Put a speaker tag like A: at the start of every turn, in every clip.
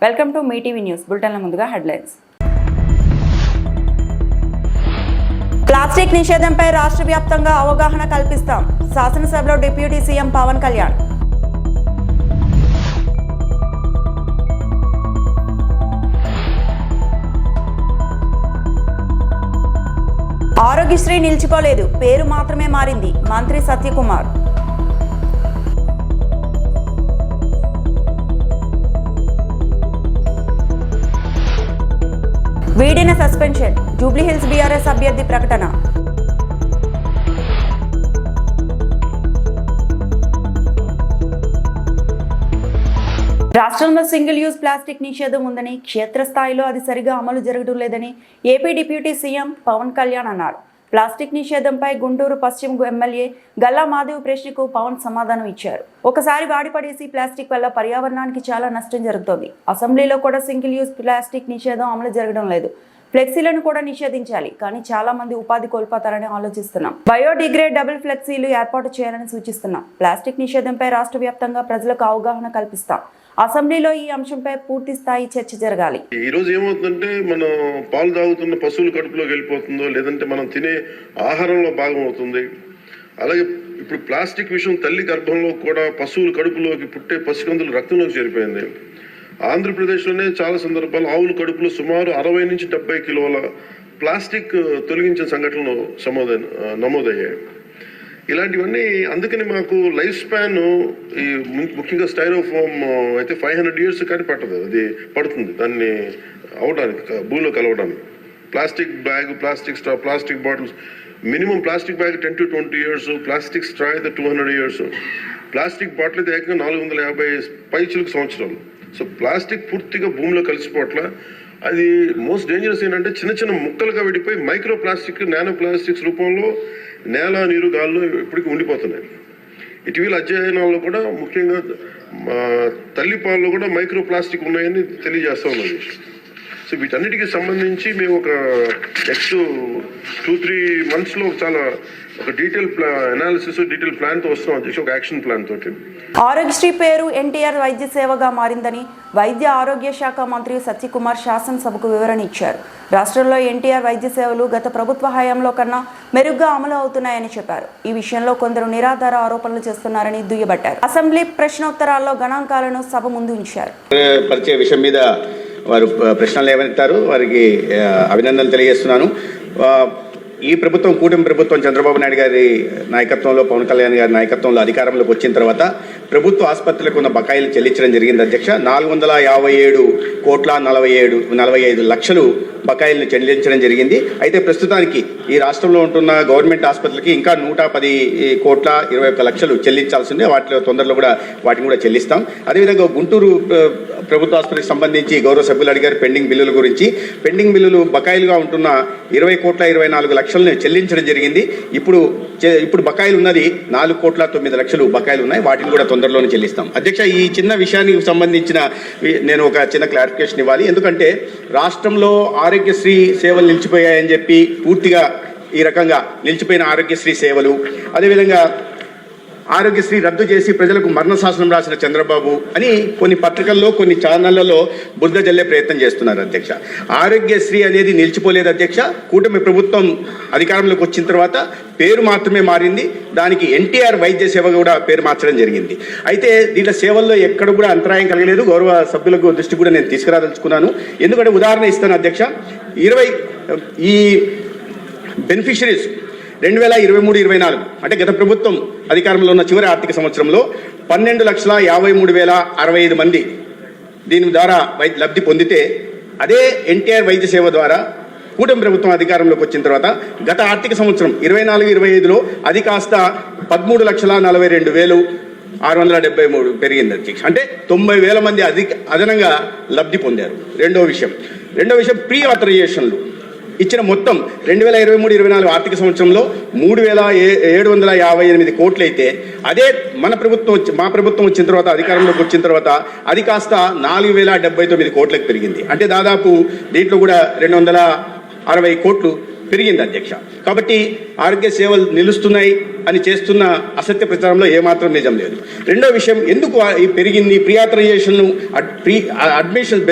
A: Welcome to మీ TV news. బులెటిన్ల ముందుగా హెడ్లైన్స్. ప్లాస్టిక్ నిషేధంపై రాష్ట్ర వ్యాప్తంగా అవగాహన కల్పిస్తాం. శాసనసభలో డిప్యూటీ సీఎం పవన్ కళ్యాణ్. ఆరోగ్యశ్రీ నిలిచిపోలేదు, పేరు మాత్రమే మారింది. మంత్రి సత్యకుమార్. వీడిన సస్పెన్షన్, జూబ్లీహిల్స్ బీఆర్ఎస్ అభ్యర్థి ప్రకటన. రాష్ట్రంలో సింగిల్ యూజ్ ప్లాస్టిక్ నిషేధం ఉందని, క్షేత్రస్థాయిలో అది సరిగా అమలు జరగడం లేదని AP deputy CM Pawan Kalyan అన్నారు. ప్లాస్టిక్ నిషేధంపై గుంటూరు పశ్చిమ ఎమ్మెల్యే గల్లా మాధవ్ ప్రశ్నకు పవన్ సమాధానం ఇచ్చారు. ఒకసారి వాడిపడేసి ప్లాస్టిక్ వల్ల పర్యావరణానికి చాలా నష్టం జరుగుతోంది. అసెంబ్లీలో కూడా సింగిల్ యూజ్ ప్లాస్టిక్ నిషేధం అమలు జరగడం లేదు. ఫ్లెక్సీలను కూడా నిషేధించాలి, కానీ చాలా మంది ఉపాధి కోల్పోతారని ఆలోచిస్తున్నాం. బయోడిగ్రేడబుల్ ఫ్లెక్సీలు ఏర్పాటు చేయాలని సూచిస్తున్నాం. ప్లాస్టిక్ నిషేధంపై రాష్ట్ర వ్యాప్తంగా ప్రజలకు అవగాహన కల్పిస్తాం. అసెంబ్లీలో ఈ అంశంపై పూర్తి స్థాయి చర్చ జరగాలి.
B: ఈ రోజు ఏమవుతుందంటే, మనం పాలు తాగుతున్న పశువుల కడుపులోకి వెళ్ళిపోతుందో, లేదంటే మనం తినే ఆహారంలో భాగం అవుతుంది. అలాగే ఇప్పుడు ప్లాస్టిక్ విషయం తల్లి గర్భంలో కూడా పశువుల కడుపులోకి పుట్టే పసికందుల రక్తంలోకి చేరిపోయింది. ఆంధ్రప్రదేశ్లోనే చాలా సందర్భాలు ఆవుల కడుపులో సుమారు 60 నుంచి 70 కిలోల ప్లాస్టిక్ తొలగించిన సంఘటనలు నమోదయ్యాయి. ఇలాంటివన్నీ అందుకని మాకు లైఫ్ స్పాన్ ఈ ముఖ్యంగా స్టైరోఫోమ్ అయితే 500 years కానీ పట్టదు, అది పడుతుంది దాన్ని అవడానికి భూమిలో కలవడానికి. Plastic bag, plastic straw, plastic bottles, minimum plastic bag 10 to 20 years, plastic straw అయితే 200 years, ప్లాస్టిక్ బాటిల్ అయితే ఏకంగా 450 పైచిలకు సంవత్సరాలు. సో ప్లాస్టిక్ పూర్తిగా భూమిలో కలిసిపోవట్ల. అది మోస్ట్ డేంజరస్ ఏంటంటే చిన్న చిన్న ముక్కలుగా విడిపోయి మైక్రో ప్లాస్టిక్, నానో ప్లాస్టిక్స్ రూపంలో నేల, నీరు, గాల్లో ఇప్పటికీ ఉండిపోతున్నాయి. ఇటీవల అధ్యయనాల్లో కూడా ముఖ్యంగా తల్లి పాలలో కూడా మైక్రో ప్లాస్టిక్ ఉన్నాయని తెలియజేస్తా ఉన్నది. సో వీటన్నిటికీ సంబంధించి మేము ఒక నెక్స్ట్ 2-3 monthsలో చాలా ఒక డీటెయిల్ అనాలిసిస్, డీటెయిల్ ప్లాన్తో వస్తున్నాం అధ్యక్ష, ఒక యాక్షన్ ప్లాన్ తోటి.
A: ఆరోగ్యశ్రీ పేరు ఎన్టీఆర్ వైద్య సేవగా మారిందని వైద్య ఆరోగ్య శాఖ మంత్రి సత్యకుమార్ శాసనసభకు వివరణ ఇచ్చారు. రాష్ట్రంలో ఎన్టీఆర్ వైద్య సేవలు గత ప్రభుత్వ హయాంలో కన్నా మెరుగ్గా అమలు అవుతున్నాయని చెప్పారు. ఈ విషయంలో కొందరు నిరాధార ఆరోపణలు చేస్తున్నారని దుయ్యబట్టారు. అసెంబ్లీ ప్రశ్నోత్తరాల్లో గణాంకాలను సభ ముందు ఉంచారు.
C: పరిచయ విషయం మీద వారు ప్రశ్నలు లేవనెత్తారు. వారికి అభినందనలు తెలియజేస్తున్నాను. ఈ ప్రభుత్వం, కూటమి ప్రభుత్వం, చంద్రబాబు నాయుడు గారి నాయకత్వంలో, పవన్ కళ్యాణ్ గారి నాయకత్వంలో అధికారంలోకి వచ్చిన తర్వాత ప్రభుత్వ ఆసుపత్రులకు ఉన్న బకాయిలు చెల్లించడం జరిగింది అధ్యక్ష. 457,45 లక్షలు బకాయిలను చెల్లించడం జరిగింది. అయితే ప్రస్తుతానికి ఈ రాష్ట్రంలో ఉంటున్న గవర్నమెంట్ ఆసుపత్రులకి ఇంకా 110,21 లక్షలు చెల్లించాల్సిందే. వాటిలో తొందరలో కూడా వాటిని కూడా చెల్లిస్తాం. అదేవిధంగా గుంటూరు ప్రభుత్వ ఆసుపత్రికి సంబంధించి గౌరవ సభ్యులు అడిగారు పెండింగ్ బిల్లుల గురించి. పెండింగ్ బిల్లులు బకాయిలుగా ఉంటున్న 20,24 లక్షలను చెల్లించడం జరిగింది. ఇప్పుడు బకాయిలు ఉన్నది 4,09 లక్షలు బకాయిలు ఉన్నాయి. వాటిని కూడా తొందరలోనే చెల్లిస్తాం అధ్యక్ష. ఈ చిన్న విషయానికి సంబంధించిన నేను ఒక చిన్న క్లారిఫికేషన్ ఇవ్వాలి. ఎందుకంటే రాష్ట్రంలో ఆరోగ్యశ్రీ సేవలు నిలిచిపోయాయని చెప్పి పూర్తిగా ఈ రకంగా నిలిచిపోయిన ఆరోగ్యశ్రీ సేవలు, అదేవిధంగా ఆరోగ్యశ్రీ రద్దు చేసి ప్రజలకు మరణ శాసనం రాసిన చంద్రబాబు అని కొన్ని పత్రికల్లో, కొన్ని ఛానళ్లలో బురద జల్లే ప్రయత్నం చేస్తున్నారు అధ్యక్ష. ఆరోగ్యశ్రీ అనేది నిలిచిపోలేదు అధ్యక్ష. కూటమి ప్రభుత్వం అధికారంలోకి వచ్చిన తర్వాత పేరు మాత్రమే మారింది. దానికి ఎన్టీఆర్ వైద్య సేవ కూడా పేరు మార్చడం జరిగింది. అయితే దీంట్లో సేవల్లో ఎక్కడ కూడా అంతరాయం కలగలేదు. గౌరవ సభ్యులకు దృష్టి కూడా నేను తీసుకురాదలుచుకున్నాను. ఎందుకంటే ఉదాహరణ ఇస్తాను అధ్యక్ష. ఈ బెనిఫిషరీస్ 2023-24 అంటే గత ప్రభుత్వం అధికారంలో ఉన్న చివరి ఆర్థిక సంవత్సరంలో 12,53,065 మంది దీని ద్వారా లబ్ధి పొందితే, అదే ఎన్టీఆర్ వైద్య సేవ ద్వారా కూటమి ప్రభుత్వం అధికారంలోకి వచ్చిన తర్వాత గత ఆర్థిక సంవత్సరం 24-25లో అది కాస్త 13,42,673 పెరిగింది అధ్యక్ష. అంటే 90,000 మంది అదనంగా లబ్ధి పొందారు. రెండో విషయం ప్రీ ఆథరైజేషన్లు ఇచ్చిన మొత్తం 2023-24 ఆర్థిక సంవత్సరంలో 3,758 కోట్లు అయితే, అదే మా ప్రభుత్వం వచ్చిన తర్వాత, అధికారంలోకి వచ్చిన తర్వాత అది కాస్త 4,079 కోట్లకు పెరిగింది. అంటే దాదాపు దీంట్లో కూడా 260 కోట్లు పెరిగింది అధ్యక్ష. కాబట్టి ఆరోగ్య సేవలు నిలుస్తున్నాయి. అని చేస్తున్న అసత్య ప్రచారంలో ఏమాత్రం నిజం లేదు. రెండో విషయం, ఎందుకు ఈ పెరిగింది ప్రియాథరైజేషన్ అడ్మిషన్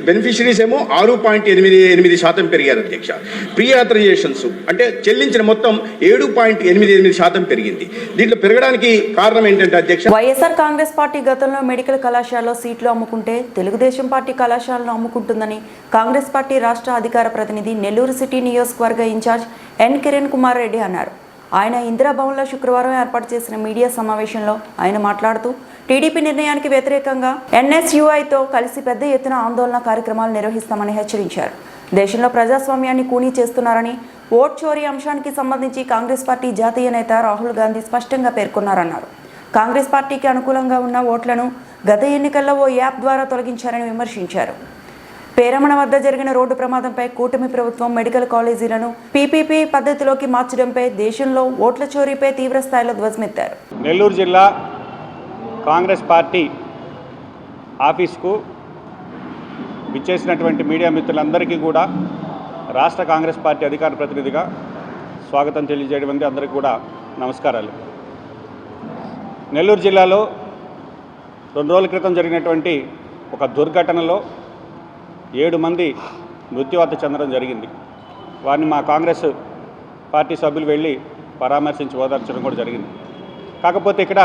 C: బెనిఫిషరీస్ ఏమో 6.88% పెరిగారు అధ్యక్ష. ప్రియాథరైజేషన్స్ అంటే చెల్లించిన మొత్తం 7.88% పెరిగింది. దీంట్లో పెరగడానికి కారణం ఏంటంటే అధ్యక్ష,
A: వైఎస్ఆర్ కాంగ్రెస్ పార్టీ గతంలో మెడికల్ కళాశాలలో సీట్లు అమ్ముకుంటే తెలుగుదేశం పార్టీ కళాశాలను అమ్ముకుంటుందని కాంగ్రెస్ పార్టీ రాష్ట్ర అధికార ప్రతినిధి నెల్లూరు సిటీ నియోజకవర్గ ఇన్ఛార్జ్ ఎన్ కిరణ్ కుమార్ రెడ్డి అన్నారు. ఆయన ఇందిరాభవన్లో శుక్రవారం ఏర్పాటు చేసిన మీడియా సమావేశంలో ఆయన మాట్లాడుతూ టీడీపీ నిర్ణయానికి వ్యతిరేకంగా ఎన్ఎస్యుఐతో కలిసి పెద్ద ఎత్తున ఆందోళన కార్యక్రమాలు నిర్వహిస్తామని హెచ్చరించారు. దేశంలో ప్రజాస్వామ్యాన్ని కూనీ చేస్తున్నారని, ఓట్ చోరీ అంశానికి సంబంధించి కాంగ్రెస్ పార్టీ జాతీయ నేత రాహుల్ గాంధీ స్పష్టంగా పేర్కొన్నారన్నారు. కాంగ్రెస్ పార్టీకి అనుకూలంగా ఉన్న ఓట్లను గత ఎన్నికల్లో ఓ యాప్ ద్వారా తొలగించారని విమర్శించారు. పేరమణ వద్ద జరిగిన రోడ్డు ప్రమాదంపై కూటమి ప్రభుత్వం మెడికల్ కాలేజీలను పీపీపీ పద్ధతిలోకి మార్చడంపై దేశంలో ఓట్ల చోరీపై తీవ్ర స్థాయిలో ధ్వజమెత్తారు.
D: నెల్లూరు జిల్లా కాంగ్రెస్ పార్టీ ఆఫీస్కు విచ్చేసినటువంటి మీడియా మిత్రులందరికీ కూడా రాష్ట్ర కాంగ్రెస్ పార్టీ అధికార ప్రతినిధిగా స్వాగతం తెలియజేయడం అందరికీ కూడా నమస్కారాలు. నెల్లూరు జిల్లాలో 2 రోజుల క్రితం జరిగినటువంటి ఒక దుర్ఘటనలో 7 మంది మృత్యువాత చెందడం జరిగింది. వారిని మా కాంగ్రెస్ పార్టీ సభ్యులు వెళ్ళి పరామర్శించి ఓదార్చడం కూడా జరిగింది. కాకపోతే ఇక్కడ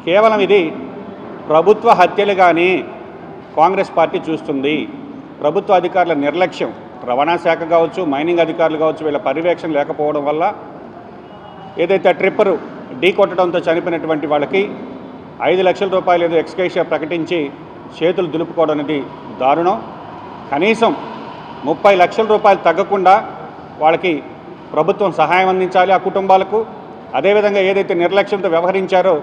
D: కేవలం ఇది ప్రభుత్వ హత్యలుగానే కాంగ్రెస్ పార్టీ చూస్తుంది. ప్రభుత్వ అధికారుల నిర్లక్ష్యం, రవాణా శాఖ కావచ్చు, మైనింగ్ అధికారులు కావచ్చు, వీళ్ళ పర్యవేక్షణ లేకపోవడం వల్ల ఏదైతే ట్రిప్పరు ఢీ కొట్టడంతో చనిపోయినటువంటి వాళ్ళకి 5 లక్షల రూపాయలు ఏదో ఎక్స్గ్రేషియా ప్రకటించి చేతులు దులుపుకోవడం అనేది దారుణం. కనీసం 30 లక్షల రూపాయలు తగ్గకుండా వాళ్ళకి ప్రభుత్వం సహాయం అందించాలి ఆ కుటుంబాలకు. అదేవిధంగా ఏదైతే నిర్లక్ష్యంతో వ్యవహరించారో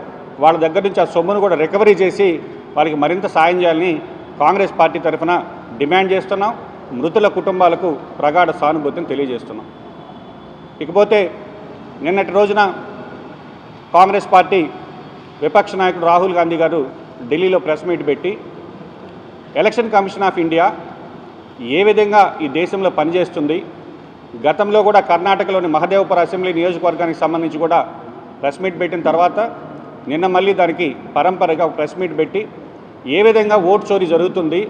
D: వాళ్ళ దగ్గర నుంచి ఆ సొమ్మును కూడా రికవరీ చేసి వాళ్ళకి మరింత సాయం చేయాలని కాంగ్రెస్ పార్టీ తరఫున డిమాండ్ చేస్తున్నాం. మృతుల కుటుంబాలకు ప్రగాఢ సానుభూతిని తెలియజేస్తున్నాం. ఇకపోతే నిన్నటి రోజున కాంగ్రెస్ పార్టీ విపక్ష నాయకుడు రాహుల్ గాంధీ గారు ఢిల్లీలో ప్రెస్ మీట్ పెట్టి ఎలక్షన్ కమిషన్ ఆఫ్ ఇండియా ఏ విధంగా ఈ దేశంలో పనిచేస్తుంది, గతంలో కూడా కర్ణాటకలోని మహదేవపుర అసెంబ్లీ నియోజకవర్గానికి సంబంధించి కూడా ప్రెస్ మీట్ పెట్టిన తర్వాత నిన్న మళ్ళీ దానికి పరంపరగా ప్రెస్ మీట్ పెట్టి ఏ విధంగా ఓటు చోరీ జరుగుతుంది,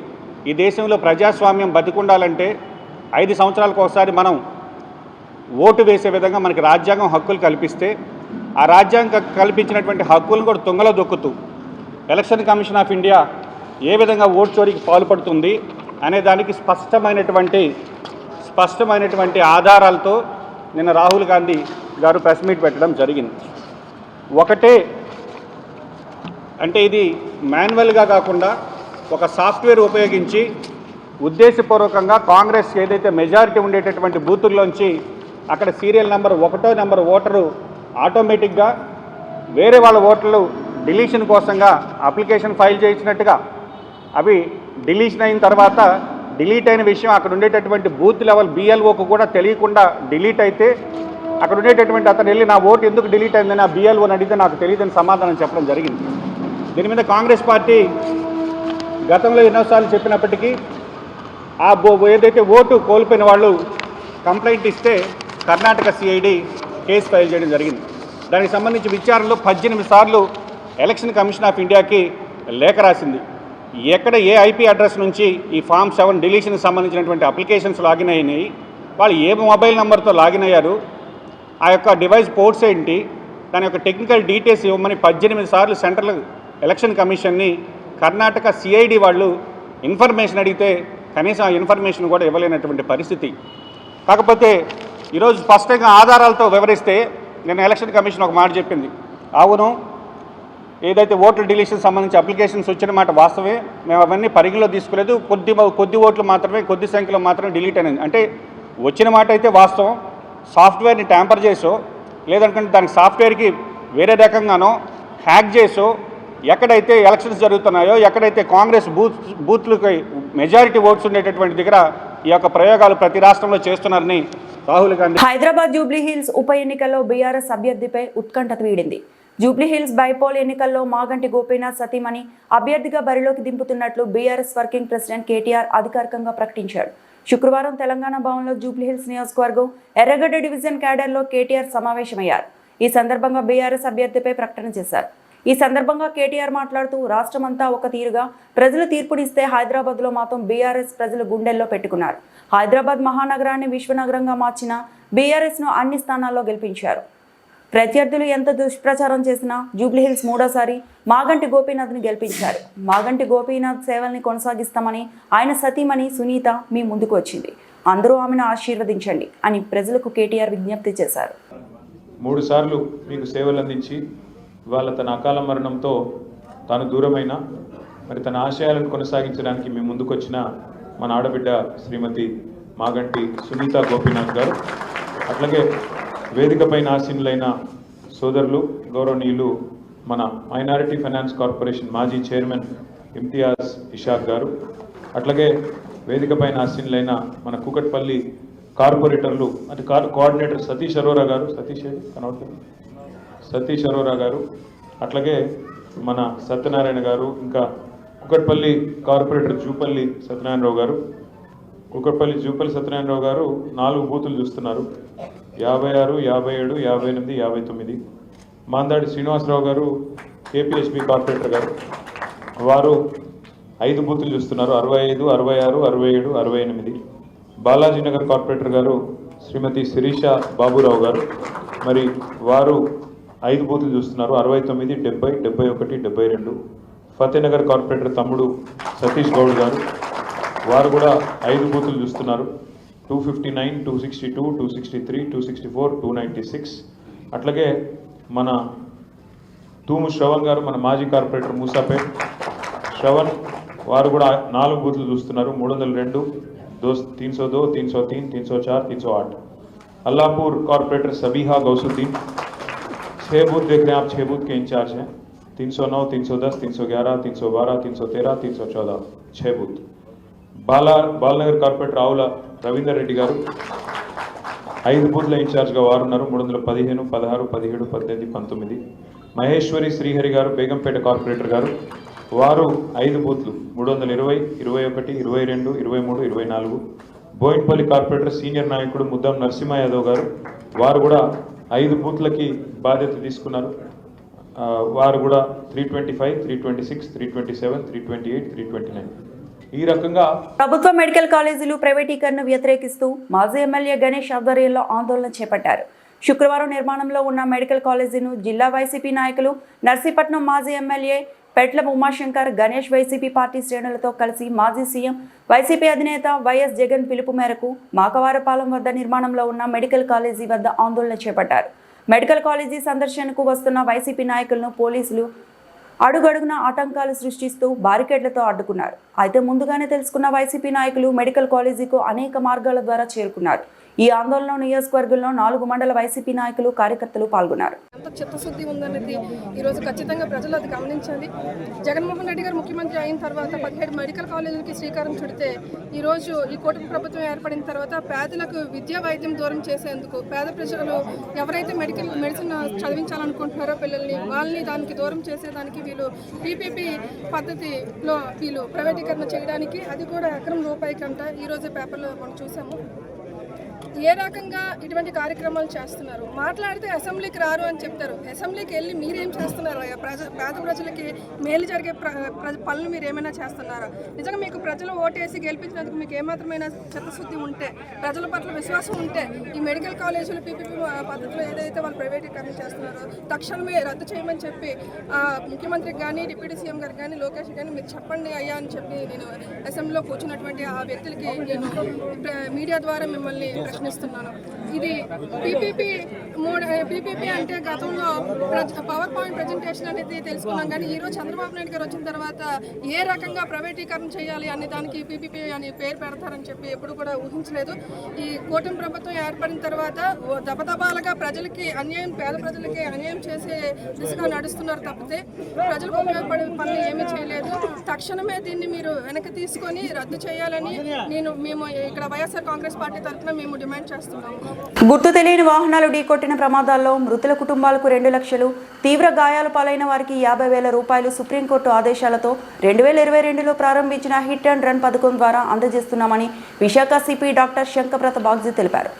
D: ఈ దేశంలో ప్రజాస్వామ్యం బతికుండాలంటే 5 సంవత్సరాలకు ఒకసారి మనం ఓటు వేసే విధంగా మనకి రాజ్యాంగం హక్కులు కల్పిస్తే ఆ రాజ్యాంగం కల్పించినటువంటి హక్కులను కూడా తుంగలో దొక్కుతూ ఎలక్షన్ కమిషన్ ఆఫ్ ఇండియా ఏ విధంగా ఓటు చోరీకి పాల్పడుతుంది అనే దానికి స్పష్టమైనటువంటి ఆధారాలతో నిన్న రాహుల్ గాంధీ గారు ప్రెస్ మీట్ పెట్టడం జరిగింది. ఒకటే అంటే ఇది మాన్యువల్గా కాకుండా ఒక సాఫ్ట్వేర్ ఉపయోగించి ఉద్దేశపూర్వకంగా కాంగ్రెస్ ఏదైతే మెజారిటీ ఉండేటటువంటి బూతుల్లోంచి అక్కడ సీరియల్ నెంబర్ 1వ నెంబర్ ఓటరు ఆటోమేటిక్గా వేరే వాళ్ళ ఓటర్లు డిలీషన్ కోసంగా అప్లికేషన్ ఫైల్ చేయించినట్టుగా అవి డిలీషన్ అయిన తర్వాత డిలీట్ అయిన విషయం అక్కడ ఉండేటటువంటి బూత్ లెవెల్ బిఎల్ఓకు కూడా తెలియకుండా డిలీట్ అయితే అక్కడ ఉండేటటువంటి అతను వెళ్ళి నా ఓటు ఎందుకు డిలీట్ అయిందని ఆ బిఎల్ఓని అడిగితే నాకు తెలియదని సమాధానం చెప్పడం జరిగింది. దీని మీద కాంగ్రెస్ పార్టీ గతంలో ఎన్నోసార్లు చెప్పినప్పటికీ ఆ ఏదైతే ఓటు కోల్పోయిన వాళ్ళు కంప్లైంట్ ఇస్తే కర్ణాటక సిఐడి కేసు ఫైల్ చేయడం జరిగింది. దానికి సంబంధించి విచారణలో 18 సార్లు ఎలక్షన్ కమిషన్ ఆఫ్ ఇండియాకి లేఖ రాసింది. ఎక్కడ ఏ ఐపీ అడ్రస్ నుంచి ఈ ఫామ్ 7 డిలీషన్కి సంబంధించినటువంటి అప్లికేషన్స్ లాగిన్ అయినాయి, వాళ్ళు ఏ మొబైల్ నెంబర్తో లాగిన్ అయ్యారు, ఆ యొక్క డివైస్ పోర్ట్స్ ఏంటి, దాని యొక్క టెక్నికల్ డీటెయిల్స్ ఇవ్వమని 18 సార్లు సెంట్రల్ ఎలక్షన్ కమిషన్ని కర్ణాటక సిఐడి వాళ్ళు ఇన్ఫర్మేషన్ అడిగితే కనీసం ఆ ఇన్ఫర్మేషన్ కూడా ఇవ్వలేనటువంటి పరిస్థితి. కాకపోతే ఈరోజు స్పష్టంగా ఆధారాలతో వివరిస్తే నేను ఎలక్షన్ కమిషన్ ఒక మాట చెప్పింది, అవును ఏదైతే ఓట్ల డిలీషన్ సంబంధించి అప్లికేషన్స్ వచ్చిన మాట వాస్తవే, మేము అవన్నీ పరిగణలో తీసుకోలేదు, కొద్ది ఓట్లు మాత్రమే, కొద్ది సంఖ్యలో మాత్రమే డిలీట్ అనేది. అంటే వచ్చిన మాట అయితే వాస్తవం, సాఫ్ట్వేర్ని ట్యాంపర్ చేసో లేదంటే దానికి సాఫ్ట్వేర్కి వేరే రకంగానో హ్యాక్ చేసో ఎక్కడైతే ఎలక్షన్స్ జరుగుతున్నాయో, ఎక్కడైతే కాంగ్రెస్ బూత్లకి మెజారిటీ ఓట్స్ ఉండేటటువంటి దగ్గర ఈ యొక్క ప్రయోగాలు ప్రతి రాష్ట్రంలో చేస్తున్నారని రాహుల్ గాంధీ.
A: హైదరాబాద్ జూబ్లీ హిల్స్ ఉప ఎన్నికల్లో బీఆర్ఎస్ అభ్యర్థిపై ఉత్కంఠత వీడింది. జూబ్లీహిల్స్ బైపోల్ ఎన్నికల్లో మాగంటి గోపీనాథ్ సతీమణి అభ్యర్థిగా బరిలోకి దింపుతున్నట్లు బీఆర్ఎస్ వర్కింగ్ ప్రెసిడెంట్ కేటీఆర్ అధికారికంగా ప్రకటించాడు. శుక్రవారం తెలంగాణ భవన్లో జూబ్లీహిల్స్ నియోజకవర్గం ఎర్రగడ్డ డివిజన్ క్యాడర్లో కేటీఆర్ సమావేశమయ్యారు. ఈ సందర్భంగా బీఆర్ఎస్ అభ్యర్థిపై ప్రకటన చేశారు. ఈ సందర్భంగా కేటీఆర్ మాట్లాడుతూ రాష్ట్రమంతా ఒక తీరుగా ప్రజలు తీర్పునిస్తే హైదరాబాద్లో మాత్రం బీఆర్ఎస్ ప్రజలు గుండెల్లో పెట్టుకున్నారు. హైదరాబాద్ మహానగరాన్ని విశ్వనగరంగా మార్చిన బీఆర్ఎస్ను అన్ని స్థానాల్లో గెలిపించారు. ప్రత్యర్థులు ఎంత దుష్ప్రచారం చేసినా జూబ్లీహిల్స్ మూడోసారి మాగంటి గోపీనాథ్ని గెలిపించారు. మాగంటి గోపీనాథ్ సేవల్ని కొనసాగిస్తామని ఆయన సతీమణి సునీత మీ ముందుకు వచ్చింది. అందరూ ఆమెను ఆశీర్వదించండి అని ప్రజలకు కేటీఆర్ విజ్ఞప్తి చేశారు.
E: 3 సార్లు మీకు సేవలు అందించి ఇవాళ తన అకాల మరణంతో తాను దూరమైన మరి తన ఆశయాలను కొనసాగించడానికి మీ ముందుకొచ్చిన మన ఆడబిడ్డ శ్రీమతి మాగంటి సునీత గోపీనాథ్ గారు, అట్లాగే వేదికపైన ఆసీనులైన సోదరులు గౌరవనీయులు మన మైనారిటీ ఫైనాన్స్ కార్పొరేషన్ మాజీ చైర్మన్ ఇమ్తియాజ్ ఇషాక్ గారు, అట్లాగే వేదికపైన ఆసీనులైన మన కూకట్పల్లి కార్పొరేటర్లు అంటే కోఆర్డినేటర్ సతీష్ అరోరా గారు, సతీష్ అరోరా గారు, అట్లాగే మన సత్యనారాయణ గారు, ఇంకా కుకట్పల్లి కార్పొరేటర్ జూపల్లి సత్యనారాయణరావు గారు. కుకట్పల్లి జూపల్లి సత్యనారాయణరావు గారు 4 బూతులు చూస్తున్నారు, 56, 57, 58, 59. మాందాడి శ్రీనివాసరావు గారు కేపీహెచ్బి కార్పొరేటర్ గారు, వారు 5 బూతులు చూస్తున్నారు, 65, 66, 67, 68. బాలాజీనగర్ కార్పొరేటర్ గారు శ్రీమతి శిరీష బాబురావు గారు, మరి వారు 5 బూతులు చూస్తున్నారు, 69, 70, 71, 72. ఫతేనగర్ కార్పొరేటర్ తమ్ముడు సతీష్ గౌడ్ గారు, వారు కూడా 5 బూతులు చూస్తున్నారు, 259, 262, 263, 264, 296. అట్లాగే మన తూము శ్రవణ్ గారు, మన మాజీ కార్పొరేటర్ మూసాపేట్ శ్రవణ్, వారు కూడా 4 బూతులు చూస్తున్నారు, 302, 302, 303, 304, 308. अल्लाहपुर कॉर्पोरेटर सबीहा गौसुद्दीन, 6 बूथ देख रहे हैं आप, 6 बूथ के इंचार्ज हैं, 309, 310, 311, 312, 313, 314, 6 बूथ. బాలనగర్ కార్పొరేటర్ ఆవుల రవీందర్ రెడ్డి గారు 5 బూత్ల ఇన్ఛార్జ్గా వారు ఉన్నారు, 315, 16, 17, 18, 19. మహేశ్వరి శ్రీహరి గారు బేగంపేట కార్పొరేటర్ గారు, వారు 5 బూత్లు 320, 21, 22, 23, 24. బోయిన్పల్లి కార్పొరేటర్ సీనియర్ నాయకుడు ముద్దం నరసింహ యాదవ్ గారు, వారు కూడా 5 బూత్లకి బాధ్యత తీసుకున్నారు, వారు కూడా 325, 326, 327, 328, 329. ఈ రకంగా
A: ప్రభుత్వ మెడికల్ కాలేజీలు ప్రైవేటీకరణను వ్యతిరేకిస్తూ మాజీ ఎమ్మెల్యే గణేష్ ఆధ్వర్యంలో ఆందోళన చేపట్టారు. శుక్రవారం నిర్మాణంలో ఉన్న మెడికల్ కాలేజీను జిల్లా వైసీపీ నాయకులు నర్సీపట్నం మాజీ MLA Petla Umashankar Ganesh YCP party శ్రేణులతో కలిసి మాజీ సీఎం వైసీపీ అధినేత వైఎస్ జగన్ పిలుపు మేరకు మాకవారపాలెం వద్ద నిర్మాణంలో ఉన్న మెడికల్ కాలేజీ వద్ద ఆందోళన చేపట్టారు. మెడికల్ కాలేజీ సందర్శనకు వస్తున్న వైసీపీ నాయకులను పోలీసులు అడుగడుగున ఆటంకాలు సృష్టిస్తూ బారికేడ్లతో అడ్డుకున్నారు. అయితే ముందుగానే తెలుసుకున్న వైసీపీ నాయకులు మెడికల్ కాలేజీకు అనేక మార్గాల ద్వారా చేరుకున్నారు. ఈ ఆందోళన నియోజకవర్గంలో 4 మండల వైసీపీ నాయకులు కార్యకర్తలు పాల్గొన్నారు.
F: ఎంత చిత్తశుద్ధి ఉందనేది ఈరోజు ఖచ్చితంగా ప్రజలు అది గమనించాలి. జగన్మోహన్ రెడ్డి గారు ముఖ్యమంత్రి అయిన తర్వాత 17 మెడికల్ కాలేజీలకి శ్రీకారం చుడితే ఈరోజు ఈ కూటమి ప్రభుత్వం ఏర్పడిన తర్వాత పేదలకు విద్యా వైద్యం దూరం చేసేందుకు పేద ప్రజలు ఎవరైతే మెడిసిన్ చదివించాలనుకుంటున్నారో పిల్లల్ని వాళ్ళని దానికి దూరం చేసేదానికి వీళ్ళు పీపీపీ పద్ధతిలో వీళ్ళు ప్రైవేటీకరణ చేయడానికి, అది కూడా ఎకరం రూపాయి కంట ఈరోజు పేపర్లో మనం చూసాము. ఏ రకంగా ఇటువంటి కార్యక్రమాలు చేస్తున్నారు. మాట్లాడితే అసెంబ్లీకి రారు అని చెప్తారు, అసెంబ్లీకి వెళ్ళి మీరేం చేస్తున్నారు? పేద ప్రజలకి మేలు జరిగే పనులు మీరు ఏమైనా చేస్తున్నారా? నిజంగా మీకు ప్రజలు ఓటేసి గెలిపించినందుకు మీకు ఏమాత్రమైన చిత్తశుద్ధి ఉంటే, ప్రజల పట్ల విశ్వాసం ఉంటే ఈ మెడికల్ కాలేజీలు పీపీపీ పద్ధతిలో ఏదైతే వాళ్ళు ప్రైవేటీకరణ చేస్తున్నారో తక్షణమే రద్దు చేయమని చెప్పి ముఖ్యమంత్రికి కానీ డిప్యూటీ సీఎం గారికి కానీ లోకేష్ కానీ మీరు చెప్పండి అయ్యా అని చెప్పి నేను అసెంబ్లీలో కూర్చున్నటువంటి ఆ వ్యక్తులకి నేను మీడియా ద్వారా మిమ్మల్ని ప్రశ్నిస్తున్నాను. ఇది పీపీపీ అంటే గతంలో పవర్ పాయింట్ ప్రజెంటేషన్ అనేది తెలుసుకున్నాం, కానీ ఈరోజు చంద్రబాబు నాయుడు గారు వచ్చిన తర్వాత ఏ రకంగా ప్రైవేటీకరణ చేయాలి అనే దానికి పీపీపీ అని పేరు పెడతారని చెప్పి ఎప్పుడు కూడా ఊహించలేదు. ఈ కూటమి ప్రభుత్వం ఏర్పడిన తర్వాత దబదబాలుగా ప్రజలకి అన్యాయం, పేద ప్రజలకి అన్యాయం చేసే దిశగా నడుస్తున్నారు తప్పితే ప్రజలకు ఉపయోగపడే పనులు ఏమీ చేయలేదు. తక్షణమే దీన్ని మీరు వెనక్కి తీసుకొని రద్దు చేయాలని మేము ఇక్కడ వైఎస్ఆర్ కాంగ్రెస్ పార్టీ తరఫున మేము డిమాండ్ చేస్తున్నాము.
A: గుర్తు తెలియని వాహనాలు ఢీకొట్టిన ప్రమాదాల్లో మృతుల కుటుంబాలకు 2 లక్షలు, తీవ్ర గాయాలు పాలైన వారికి 50,000 రూపాయలు సుప్రీంకోర్టు ఆదేశాలతో 2022లో ప్రారంభించిన హిట్ అండ్ రన్ పథకం ద్వారా అందజేస్తున్నామని విశాఖ సిపి డాక్టర్ శంకప్రత బాగ్జీ తెలిపారు.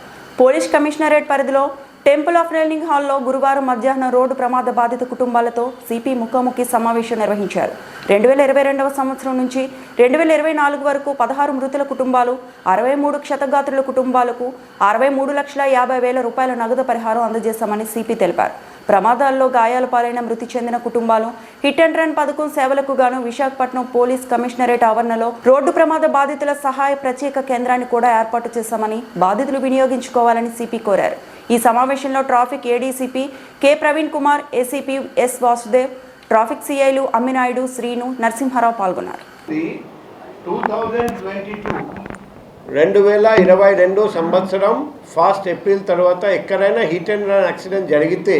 A: పోలీస్ కమిషనరేట్ పరిధిలో టెంపుల్ ఆఫ్ లెర్నింగ్ హాల్లో గురువారం మధ్యాహ్నం రోడ్డు ప్రమాద బాధిత కుటుంబాలతో సిపి ముఖాముఖి సమావేశం నిర్వహించారు. 2022వ సంవత్సరం నుంచి 2024 వరకు 16 మృతుల కుటుంబాలు, 63 క్షతగాత్రుల కుటుంబాలకు 63,50,000 రూపాయల నగదు పరిహారం అందజేశామని సిపి తెలిపారు. ప్రమాదాల్లో గాయాల పాలైన మృతి చెందిన కుటుంబాలు హిట్ అండ్ రన్ పథకం సేవలకు గాను విశాఖపట్నం పోలీస్ కమిషనరేట్ ఆవరణలో రోడ్డు ప్రమాద బాధితుల సహాయ ప్రత్యేక కేంద్రాన్ని కూడా ఏర్పాటు చేశామని బాధితులు వినియోగించుకోవాలని సిపి కోరారు. ఈ సమావేశంలో traffic ADCP K Praveen Kumar, ACP S Vasudev, traffic సిఐలు అమ్మినాయుడు, శ్రీను, నరసింహారావు పాల్గొన్నారు.
G: 2022 సంవత్సరం ఫస్ట్ ఏప్రిల్ తర్వాత ఎక్కడైనా హిట్ అండ్ రన్ యాక్సిడెంట్ జరిగితే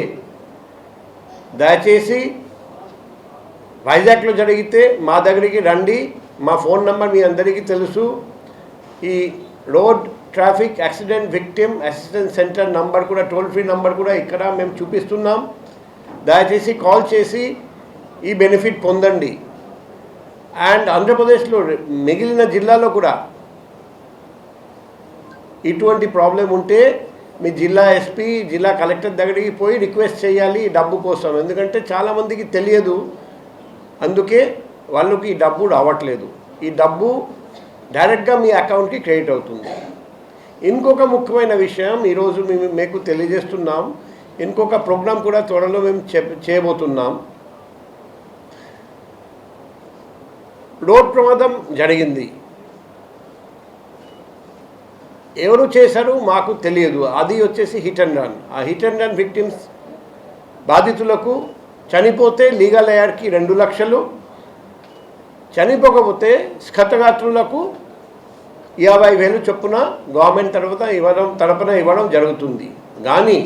G: దయచేసి వైజాగ్లో జరిగితే మా దగ్గరికి రండి. మా ఫోన్ నెంబర్ మీ అందరికీ తెలుసు. ఈ road traffic accident victim assistance centre number కూడా, టోల్ ఫ్రీ నంబర్ కూడా ఇక్కడ మేము చూపిస్తున్నాం. దయచేసి కాల్ చేసి ఈ బెనిఫిట్ పొందండి. అండ్ ఆంధ్రప్రదేశ్లో మిగిలిన జిల్లాలో కూడా ఇటువంటి ప్రాబ్లం ఉంటే మీ జిల్లా ఎస్పీ, జిల్లా కలెక్టర్ దగ్గరికి పోయి రిక్వెస్ట్ చేయాలి ఈ డబ్బు కోసం. ఎందుకంటే చాలామందికి తెలియదు, అందుకే వాళ్ళకి ఈ డబ్బు రావట్లేదు. ఈ డబ్బు డైరెక్ట్గా మీ అకౌంట్కి క్రెడిట్ అవుతుంది. ఇంకొక ముఖ్యమైన విషయం ఈరోజు మేము మీకు తెలియజేస్తున్నాం. ఇంకొక ప్రోగ్రాం కూడా త్వరలో మేము చేయబోతున్నాం. రోడ్ ప్రమాదం జరిగింది, ఎవరు చేశారు మాకు తెలియదు. అది వచ్చేసి హిట్ అండ్ రన్. ఆ హిట్ అండ్ రన్ విక్టిమ్స్ బాధితులకు చనిపోతే లీగల్ ఎయిడ్కి 2 లక్షలు, చనిపోకపోతే క్షతగాత్రులకు 50,000 చొప్పున గవర్నమెంట్ తరపున ఇవ్వడం జరుగుతుంది. కానీ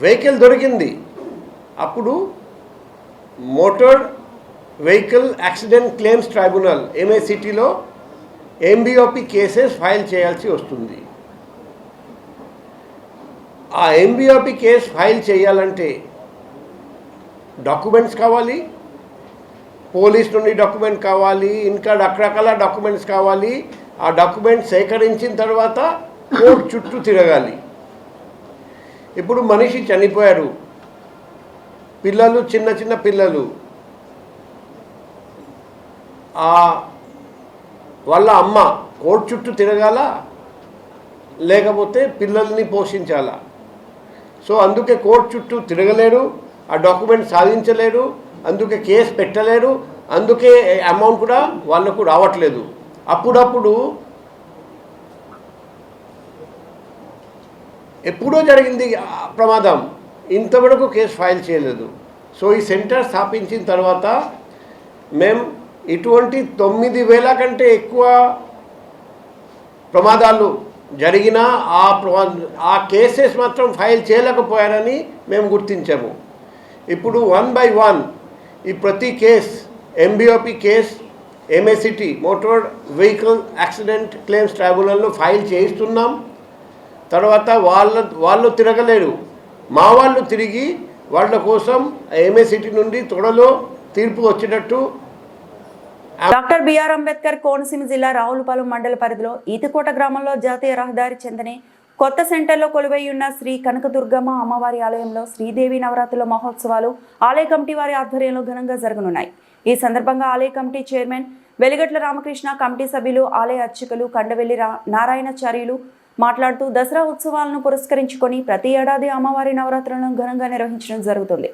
G: వెహికల్ దొరికింది, అప్పుడు motor vehicle accident claims tribunal MACTలో MBOP కేసెస్ ఫైల్ చేయాల్సి వస్తుంది. ఆ MBOP కేసు ఫైల్ చేయాలంటే డాక్యుమెంట్స్ కావాలి, పోలీస్ నుండి డాక్యుమెంట్ కావాలి, ఇంకా రకరకాల డాక్యుమెంట్స్ కావాలి. ఆ డాక్యుమెంట్స్ సేకరించిన తర్వాత కోర్టు చుట్టూ తిరగాలి. ఇప్పుడు మనిషి చనిపోయారు, పిల్లలు, చిన్న చిన్న పిల్లలు, వాళ్ళ అమ్మ కోర్టు చుట్టూ తిరగాల, లేకపోతే పిల్లల్ని పోషించాలా. సో అందుకే కోర్టు చుట్టూ తిరగలేరు, ఆ డాక్యుమెంట్ సాధించలేరు, అందుకే కేసు పెట్టలేరు, అందుకే అమౌంట్ కూడా వాళ్ళకు రావట్లేదు. అప్పుడప్పుడు ఎప్పుడో జరిగింది ప్రమాదం, ఇంతవరకు కేసు ఫైల్ చేయలేదు. సో ఈ సెంటర్ స్థాపించిన తర్వాత మేము ఇటువంటి 9,000 కంటే ఎక్కువ ప్రమాదాలు జరిగినా ఆ కేసెస్ మాత్రం ఫైల్ చేయలేకపోయారని మేము గుర్తించాము. ఇప్పుడు 1 by 1 ఈ ప్రతి case MBOP case MACT motor vehicle accident claims ట్రైబ్యునల్లో ఫైల్ చేయిస్తున్నాం. తర్వాత వాళ్ళు తిరగలేరు, మా వాళ్ళు తిరిగి వాళ్ళ కోసం MACT నుండి త్వరలో తీర్పు వచ్చేటట్టు.
A: డాక్టర్ బిఆర్ అంబేద్కర్ కోనసీమ జిల్లా రావులపాలెం మండల పరిధిలో ఈతికోట గ్రామంలో జాతీయ రహదారి చెందని కొత్త సెంటర్లో కొలువై ఉన్న శ్రీ కనకదుర్గమ్మ అమ్మవారి ఆలయంలో శ్రీదేవి నవరాత్రుల మహోత్సవాలు ఆలయ కమిటీ వారి ఆధ్వర్యంలో ఘనంగా జరగనున్నాయి. ఈ సందర్భంగా ఆలయ కమిటీ చైర్మన్ వెలిగట్ల రామకృష్ణ, కమిటీ సభ్యులు, ఆలయ అర్చకులు కండవెల్లి నారాయణాచార్యులు మాట్లాడుతూ దసరా ఉత్సవాలను పురస్కరించుకొని ప్రతి ఏడాది అమ్మవారి నవరాత్రులను ఘనంగా నిర్వహించడం జరుగుతుంది.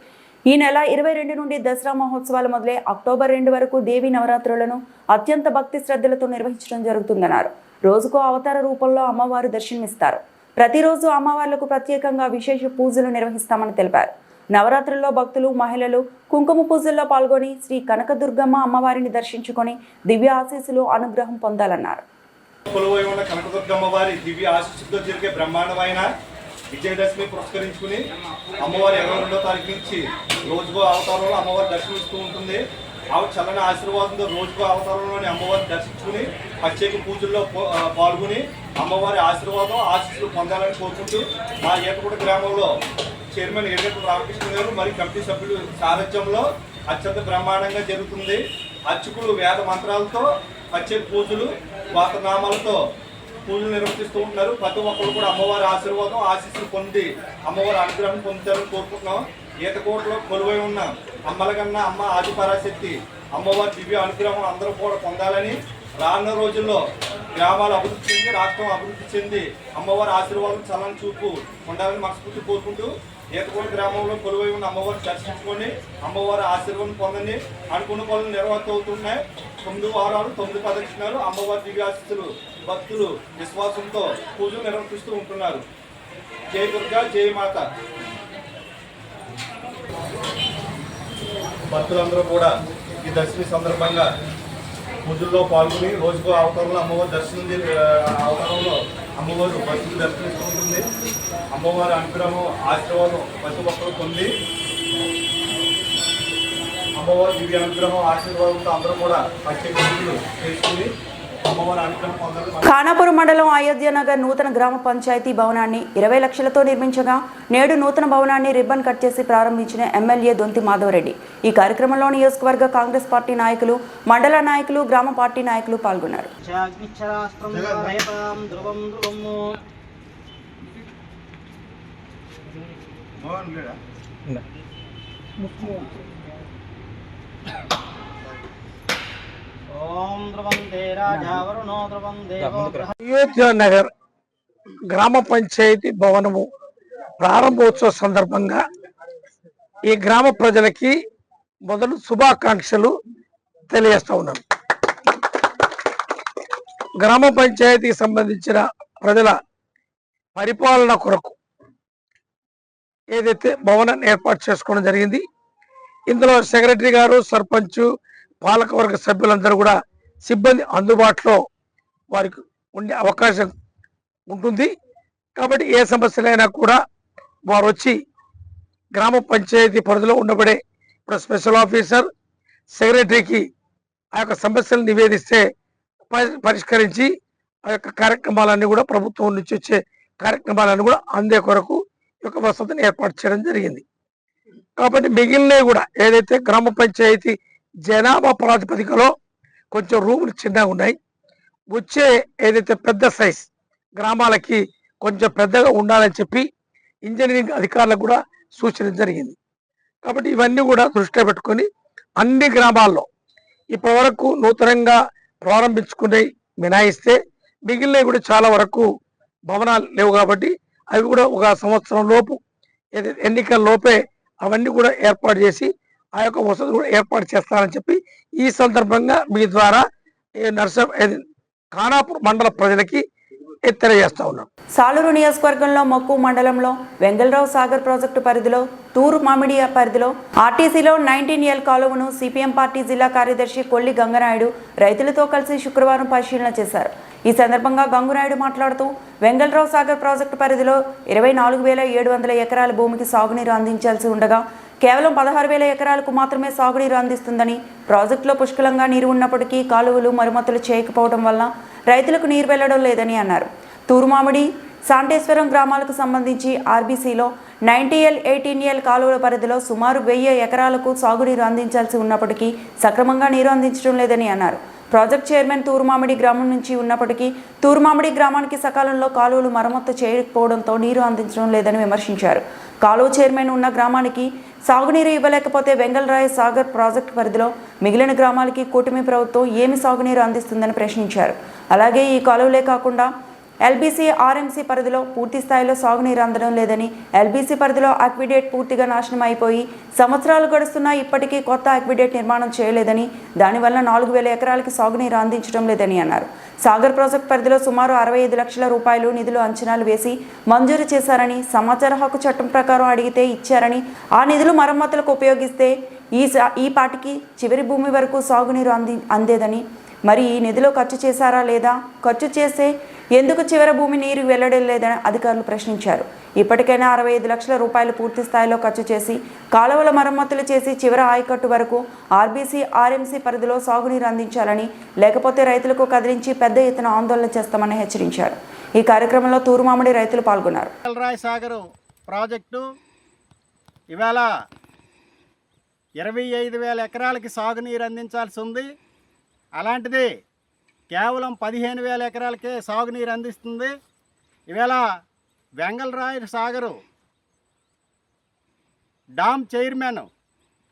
A: ఈ నెల 22 నుండి దసరా మహోత్సవాలు మొదలై అక్టోబర్ 2 వరకు దేవి నవరాత్రులను అత్యంత భక్తి శ్రద్ధలతో నిర్వహించడం జరుగుతుందన్నారు. రోజుకో అవతార రూపంలో అమ్మవారు దర్శనమిస్తారు. ప్రతిరోజు అమ్మవార్లకు ప్రత్యేకంగా విశేష పూజలు నిర్వహిస్తామని తెలిపారు. నవరాత్రుల్లో భక్తులు, మహిళలు కుంకుమ పూజల్లో పాల్గొని శ్రీ కనకదుర్గమ్మ అమ్మవారిని దర్శించుకొని దివ్య ఆశీస్సులు, అనుగ్రహం పొందాలన్నారు.
H: కనకదుర్గమ్మ వారి దివ్య ఆశీస్సులతో జరిగే బ్రహ్మాండమైన విజయదశమి పురస్కరించుకుని అమ్మవారి 22వ తారీఖు నుంచి రోజుకో అవతారంలో అమ్మవారి దర్శనమిస్తూ ఉంటుంది. ఆవిడ చల్లని ఆశీర్వాదంతో రోజుకో అవతారంలోని అమ్మవారిని దర్శించుకుని ప్రత్యేక పూజల్లో పాల్గొని అమ్మవారి ఆశీస్సులు పొందాలని కోరుకుంటూ మా ఏటగూడ గ్రామంలో చైర్మన్ ఎర్రగట్ల రామకృష్ణ గారు మరియు కమిటీ సభ్యులు సారథ్యంలో అత్యంత బ్రహ్మాండంగా జరుగుతుంది. అర్చకులు వేద మంత్రాలతో ప్రత్యేక పూజలు, గోత్రనామాలతో పూజలు నిర్వర్తిస్తూ ఉంటున్నారు. ప్రతి ఒక్కరు కూడా అమ్మవారి ఆశీర్వాదం ఆశీస్సులు పొంది అమ్మవారి అనుగ్రహం పొందుతారని కోరుకుంటున్నాం. ఈతకోటలో కొలువై ఉన్న అమ్మల కన్నా అమ్మ ఆదిపరాశక్తి అమ్మవారి దివ్య అనుగ్రహం అందరూ కూడా పొందాలని, రానున్న రోజుల్లో గ్రామాలు అభివృద్ధి చెంది రాష్ట్రం అభివృద్ధి చెంది అమ్మవారి ఆశీర్వాదం చల్లని చూపు ఉండాలని మనస్ఫూర్తి కోరుకుంటూ ఈతకోట గ్రామంలో కొలువై ఉన్న అమ్మవారిని దర్శించుకొని అమ్మవారి ఆశీర్వాదం పొందండి. అనుకున్న పనులు నిర్వర్తవుతున్నాయి. 9 వారాలు 9 ప్రదక్షిణాలు అమ్మవారి దివ్యాశిస్తులు భక్తులు విశ్వాసంతో పూజలు నిర్వర్తిస్తూ ఉంటున్నారు. జై దుర్గా, జై మాత. భక్తులందరూ కూడా ఈ దర్శనం సందర్భంగా పూజల్లో పాల్గొని రోజుకో అవతారంలో అమ్మవారి అవతారంలో అమ్మవారు భక్తులు దర్శనిస్తూ ఉంటుంది. అమ్మవారి అనుగ్రహం ఆశీర్వాదం ప్రతి ఒక్కరు పొంది అమ్మవారి దివ్య అనుగ్రహం ఆశీర్వాదంతో అందరూ కూడా ప్రత్యేక పూజలు చేసుకుని అమ్మవారి అనుగ్రహం పొందాలి.
A: ఖానాపూర్ మండలం అయోధ్య నగర్ నూతన గ్రామ పంచాయతీ భవనాన్ని 20 లక్షలతో నిర్మించగా నేడు నూతన భవనాన్ని రిబ్బన్ కట్ చేసి ప్రారంభించిన ఎమ్మెల్యే దొంతి మాధవరెడ్డి. ఈ కార్యక్రమంలో నియోజకవర్గ కాంగ్రెస్ పార్టీ నాయకులు, మండల నాయకులు, గ్రామ పార్టీ నాయకులు పాల్గొన్నారు.
I: అయోధ్య నగర్ గ్రామ పంచాయతీ భవనము ప్రారంభోత్సవ సందర్భంగా ఈ గ్రామ ప్రజలకి మొదలు శుభాకాంక్షలు తెలియజేస్తా ఉన్నాను. గ్రామ పంచాయతీకి సంబంధించిన ప్రజల పరిపాలన కొరకు ఏదైతే భవనాన్ని ఏర్పాటు చేసుకోవడం జరిగింది, ఇందులో సెక్రటరీ గారు, సర్పంచ్, పాలకవర్గ సభ్యులందరూ కూడా సిబ్బంది అందుబాటులో వారికి ఉండే అవకాశం ఉంటుంది. కాబట్టి ఏ సమస్యలైనా కూడా వారు వచ్చి గ్రామ పంచాయతీ పరిధిలో ఉండబడే ఇప్పుడు స్పెషల్ ఆఫీసర్, సెక్రటరీకి ఆ యొక్క సమస్యలు నివేదిస్తే పరిష్కరించి ఆ యొక్క కార్యక్రమాలన్నీ కూడా ప్రభుత్వం నుంచి వచ్చే కార్యక్రమాలన్నీ కూడా అందే కొరకు ఈ యొక్క వసతిని ఏర్పాటు చేయడం జరిగింది. కాబట్టి మిగిలినవి కూడా ఏదైతే గ్రామ పంచాయతీ జనాభా ప్రాతిపదికలో కొంచెం రూములు చిన్నగా ఉన్నాయి, వచ్చే ఏదైతే పెద్ద సైజ్ గ్రామాలకి కొంచెం పెద్దగా ఉండాలని చెప్పి ఇంజనీరింగ్ అధికారులకు కూడా సూచన జరిగింది. కాబట్టి ఇవన్నీ కూడా దృష్టిలో పెట్టుకొని అన్ని గ్రామాల్లో ఇప్పటి వరకు నూతనంగా ప్రారంభించుకునే మినాయిస్తే మిగిలినవి కూడా చాలా వరకు భవనాలు లేవు. కాబట్టి అవి కూడా ఒక సంవత్సరం లోపు ఎన్నికల లోపే అవన్నీ కూడా ఏర్పాటు చేసి ఆ యొక్క వసతి కూడా ఏర్పాటు చేస్తారని చెప్పి ఈ సందర్భంగా మీ ద్వారా ఖానాపూర్ మండల ప్రజలకి తెలియజేస్తా ఉన్నాం.
A: సాలూరు నియోజకవర్గంలో మక్కు మండలంలో వెంగళరావు సాగర్ ప్రాజెక్టు పరిధిలో తూరు మామిడి పరిధిలో ఆర్టీసీలో 19L కాలువను సిపిఎం పార్టీ జిల్లా కార్యదర్శి కొల్లి గంగనాయుడు రైతులతో కలిసి శుక్రవారం పరిశీలన చేశారు. ఈ సందర్భంగా గంగునాయుడు మాట్లాడుతూ వెంగళరావు సాగర్ ప్రాజెక్టు పరిధిలో 24,700 ఎకరాల భూమికి సాగునీరు అందించాల్సి ఉండగా కేవలం 16,000 ఎకరాలకు మాత్రమే సాగునీరు అందిస్తుందని, ప్రాజెక్టులో పుష్కలంగా నీరు ఉన్నప్పటికీ కాలువలు మరమ్మతులు చేయకపోవడం వల్ల రైతులకు నీరు వెళ్లడం లేదని అన్నారు. తూరుమామిడి, శాంటేశ్వరం గ్రామాలకు సంబంధించి ఆర్బీసీలో 90L, 18L కాలువల పరిధిలో సుమారు 1000 ఎకరాలకు సాగునీరు అందించాల్సి ఉన్నప్పటికీ సక్రమంగా నీరు అందించడం లేదని అన్నారు. ప్రాజెక్ట్ చైర్మన్ తూరుమామిడి గ్రామం నుంచి ఉన్నప్పటికీ తూరుమామిడి గ్రామానికి సకాలంలో కాలువలు మరమ్మతు చేయకపోవడంతో నీరు అందించడం లేదని విమర్శించారు. కాలువ చైర్మన్ ఉన్న గ్రామానికి సాగునీరు ఇవ్వలేకపోతే వెంగళరాయ సాగర్ ప్రాజెక్టు పరిధిలో మిగిలిన గ్రామాలకి కూటమి ప్రభుత్వం ఏమి సాగునీరు అందిస్తుందని ప్రశ్నించారు. అలాగే ఈ కాలువలే కాకుండా ఎల్బీసీ, ఆర్ఎంసీ పరిధిలో పూర్తి స్థాయిలో సాగునీరు అందడం లేదని, ఎల్బీసీ పరిధిలో అక్విడేట్ పూర్తిగా నాశనం అయిపోయి సంవత్సరాలు గడుస్తున్నా ఇప్పటికీ కొత్త అక్విడేట్ నిర్మాణం చేయలేదని, దానివల్ల 4,000 ఎకరాలకి సాగునీరు అందించడం లేదని అన్నారు. సాగర్ ప్రాజెక్టు పరిధిలో సుమారు 65 లక్షల రూపాయలు నిధులు అంచనాలు వేసి మంజూరు చేశారని, సమాచార హక్కు చట్టం ప్రకారం అడిగితే ఇచ్చారని, ఆ నిధులు మరమ్మతులకు ఉపయోగిస్తే ఈ పాటికి చివరి భూమి వరకు సాగునీరు అందేదని, మరి ఈ నిధిలో ఖర్చు చేశారా లేదా, ఖర్చు చేస్తే ఎందుకు చివరి భూమి నీరు వెళ్లడం లేదని అధికారులు ప్రశ్నించారు. ఇప్పటికైనా 65 లక్షల రూపాయలు పూర్తి స్థాయిలో ఖర్చు చేసి కాలువల మరమ్మతులు చేసి చివరి ఆయకట్టు వరకు ఆర్బీసీ, ఆర్ఎంసీ పరిధిలో సాగునీరు అందించాలని, లేకపోతే రైతులకు కదిలించి పెద్ద ఎత్తున ఆందోళన చేస్తామని హెచ్చరించారు. ఈ కార్యక్రమంలో తూరుమామిడి రైతులు పాల్గొన్నారు.
J: వెంగళరాయ సాగర్ ప్రాజెక్టు ఇవాళ 25,000 ఎకరాలకి సాగునీరు అందించాల్సి ఉంది. అలాంటిది కేవలం 15,000 ఎకరాలకే సాగునీరు అందిస్తుంది. ఈవేళ వెంగళరాయ సాగరు డామ్ చైర్మన్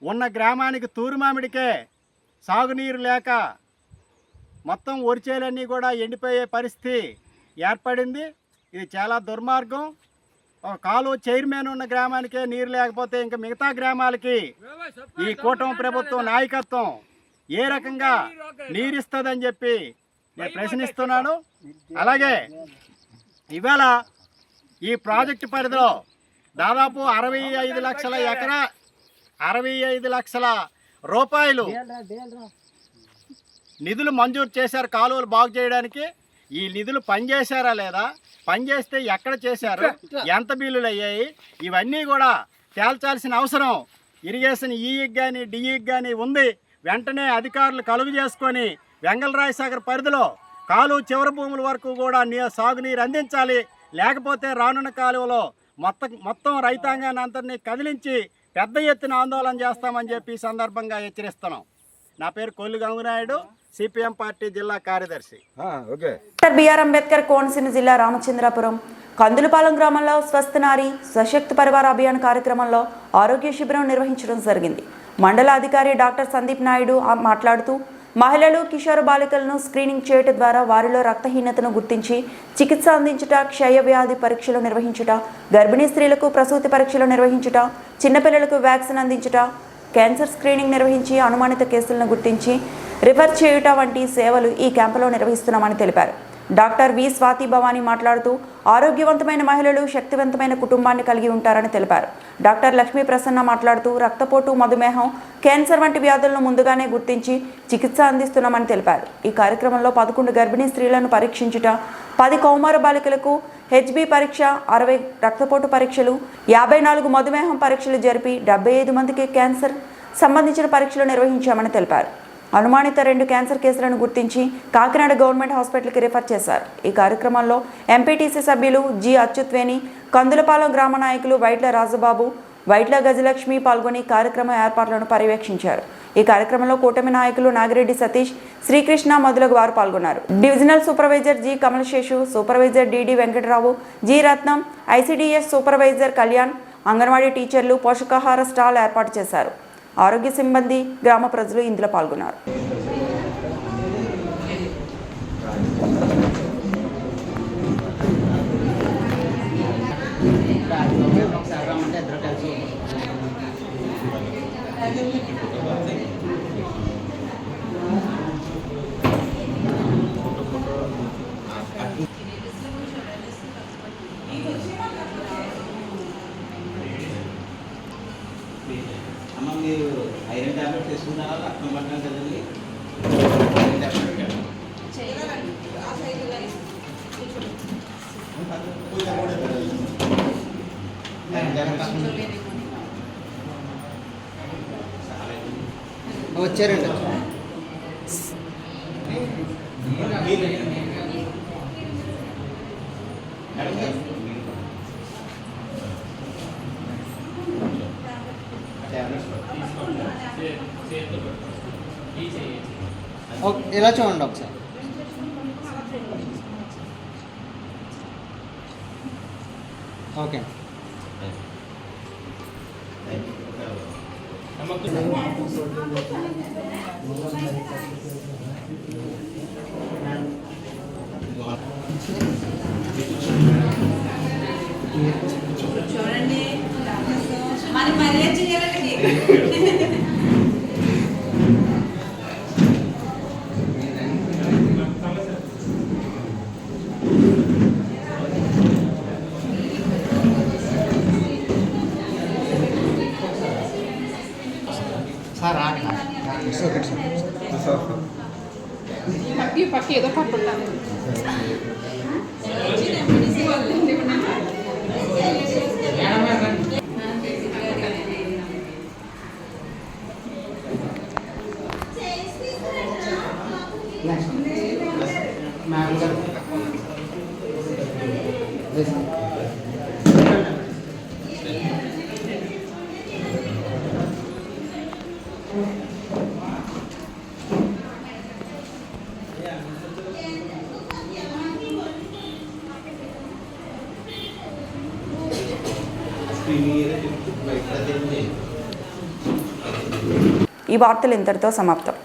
J: ఉన్న గ్రామానికి తూరుమామిడికే సాగునీరు లేక మొత్తం ఒరిచేలన్నీ కూడా ఎండిపోయే పరిస్థితి ఏర్పడింది. ఇది చాలా దుర్మార్గం. ఒక కాలువ చైర్మన్ ఉన్న గ్రామానికే నీరు లేకపోతే ఇంకా మిగతా గ్రామాలకి ఈ కూటమి ప్రభుత్వం నాయకత్వం ఏ రకంగా నీరిస్తుందని చెప్పి నేను ప్రశ్నిస్తున్నాను. అలాగే ఇవాళ ఈ ప్రాజెక్టు పరిధిలో దాదాపు 65 లక్షల ఎకరా 65 లక్షల రూపాయలు నిధులు మంజూరు చేశారు కాలువలు బాగు చేయడానికి. ఈ నిధులు పనిచేశారా లేదా, పనిచేస్తే ఎక్కడ చేశారు, ఎంత బిల్లులు అయ్యాయి, ఇవన్నీ కూడా తేల్చాల్సిన అవసరం ఇరిగేషన్ ఈకి కానీ డిఈకి కానీ ఉంది. వెంటనే అధికారులు కలుగు చేసుకొని వెంగళరాయ సాగర్ పరిధిలో కాలువ చివరి భూముల వరకు కూడా సాగునీరు అందించాలి. లేకపోతే రానున్న కాలువలో మొత్తం రైతాంగాన్ని అంతటినీ కదిలించి పెద్ద ఎత్తున ఆందోళన చేస్తామని చెప్పి ఈ సందర్భంగా హెచ్చరిస్తున్నాం. నా పేరు కొల్లు గంగునాయుడు, సిపిఎం పార్టీ జిల్లా కార్యదర్శి.
A: డాక్టర్ బిఆర్ అంబేద్కర్ కోనసీమ జిల్లా రామచంద్రాపురం కందులపాలెం గ్రామంలో స్వస్థ నారి సశక్తి పరివార అభియాన్ కార్యక్రమంలో ఆరోగ్య శిబిరం నిర్వహించడం జరిగింది. మండల అధికారి డాక్టర్ సందీప్ నాయుడు మాట్లాడుతూ మహిళలు కిషోర బాలికలను స్క్రీనింగ్ చేయడం ద్వారా వారిలో రక్తహీనతను గుర్తించి చికిత్స అందించుట, క్షయ వ్యాధి పరీక్షలు నిర్వహించుట, గర్భిణీ స్త్రీలకు ప్రసూతి పరీక్షలు నిర్వహించుట, చిన్నపిల్లలకు వ్యాక్సిన్ అందించుట, క్యాన్సర్ స్క్రీనింగ్ నిర్వహించి అనుమానిత కేసులను గుర్తించి రిఫర్ చేయుట వంటి సేవలు ఈ క్యాంపులో నిర్వహిస్తున్నామని తెలిపారు. డాక్టర్ వి స్వాతి భవానీ మాట్లాడుతూ ఆరోగ్యవంతమైన మహిళలు శక్తివంతమైన కుటుంబాన్ని కలిగి ఉంటారని తెలిపారు. డాక్టర్ లక్ష్మీ ప్రసన్న మాట్లాడుతూ రక్తపోటు, మధుమేహం, క్యాన్సర్ వంటి వ్యాధులను ముందుగానే గుర్తించి చికిత్స అందిస్తున్నామని తెలిపారు. ఈ కార్యక్రమంలో 11 గర్భిణీ స్త్రీలను పరీక్షించుట, 10 కౌమార బాలికలకు హెచ్బి పరీక్ష, 60 రక్తపోటు పరీక్షలు, 54 మధుమేహం పరీక్షలు జరిపి 75 మందికి క్యాన్సర్ సంబంధించిన పరీక్షలు నిర్వహించామని తెలిపారు. అనుమానిత 2 క్యాన్సర్ కేసులను గుర్తించి కాకినాడ గవర్నమెంట్ హాస్పిటల్కి రిఫర్ చేశారు. ఈ కార్యక్రమంలో ఎంపీటీసీ సభ్యులు జి అచ్యుత్వేణి, కందులపాలెం గ్రామ నాయకులు వైట్ల రాజబాబు, వైట్ల గజలక్ష్మి పాల్గొని కార్యక్రమ ఏర్పాట్లను పర్యవేక్షించారు. ఈ కార్యక్రమంలో కూటమి నాయకులు నాగిరెడ్డి సతీష్, శ్రీకృష్ణ మొదలగు వారు పాల్గొన్నారు. Divisional supervisor G Kamalaseshu, supervisor DD Venkatarao, G Ratnam, ICDS supervisor Kalyan, Anganwadi టీచర్లు పోషకాహార స్టాల్ ఏర్పాటు చేశారు. ఆరోగ్య సిబ్బంది, గ్రామ ప్రజలు ఇందులో పాల్గొన్నారు.
K: అమ్మ మీరు ఐరన్ టాబ్లెట్ తీసుకున్నారా? రక్తం పట్టడం కదండి. వచ్చారండి. ఇలా చూడండి ఒకసారి. ఓకే.
L: చూడండి మరి మర్యాద చేయాలండి.
F: పక్కి ఏదో పట్టుకుంటాను.
A: ఈ వార్తలు ఇంతటితో సమాప్తం.